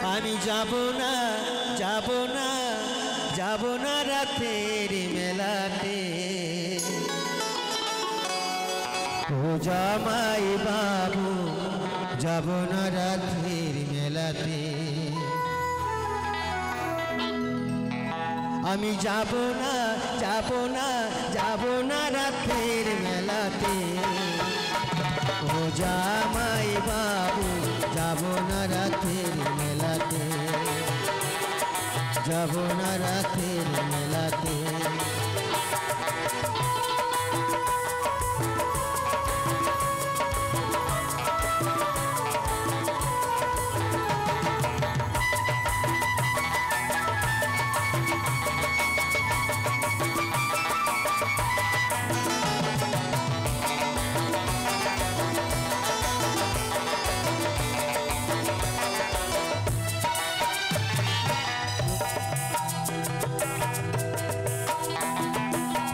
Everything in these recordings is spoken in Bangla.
আমি যাব না যাব না যাব না রাতের মেলাতে ও জামাই বাবু যাব না রাতের মেলাতে আমি যাব না যাব না যাব না রাতের মেলাতে ও জামাই বাবু যাব না রাতের মেলাতে যাব না রাতের মেলাতে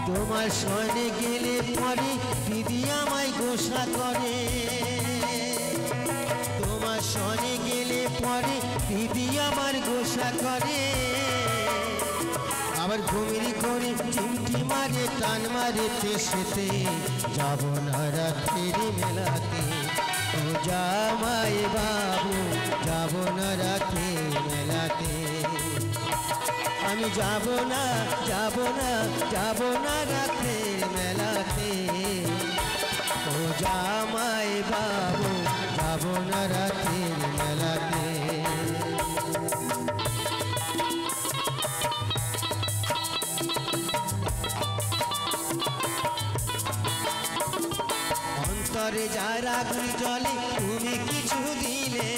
তোমার সনে গেলে পরে দিদি আমায় গোসা করে তোমার সনে গেলে পরে দিদি আমার গোসা করে আবার ঘুমিয়ে করে চিমটি মারে টান মারে তেসেতে যাব না রাতের মেলাতে ও জামাই বাবু যাব না রাতের মেলাতে আমি যাব না যাব না যাব না রাতের মেলাতে ও জামাই বাবু যাব না রাতের মেলাতে অন্তরে যার আগুন জ্বলে তুমি কিছু দিলে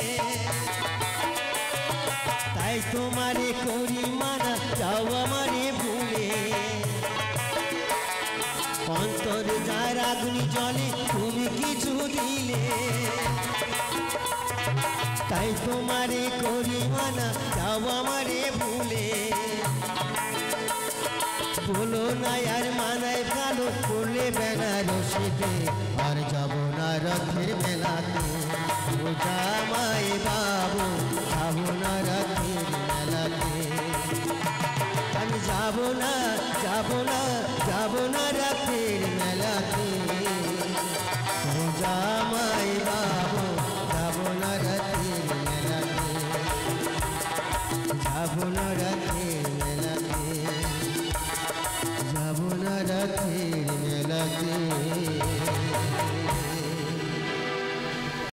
তাই তোমারে করি মানা যাও আমারে ভুলে অন্তরে যার আগুন জ্বলে তুমি কিছু দিলে তাই তোমারে করি মানা যাও আমারে ভুলে বলো না আর মানায় ভালো করলে বেনারসিতে আর যাব না রথের মেলাতে ও জামাই বাবু যাব না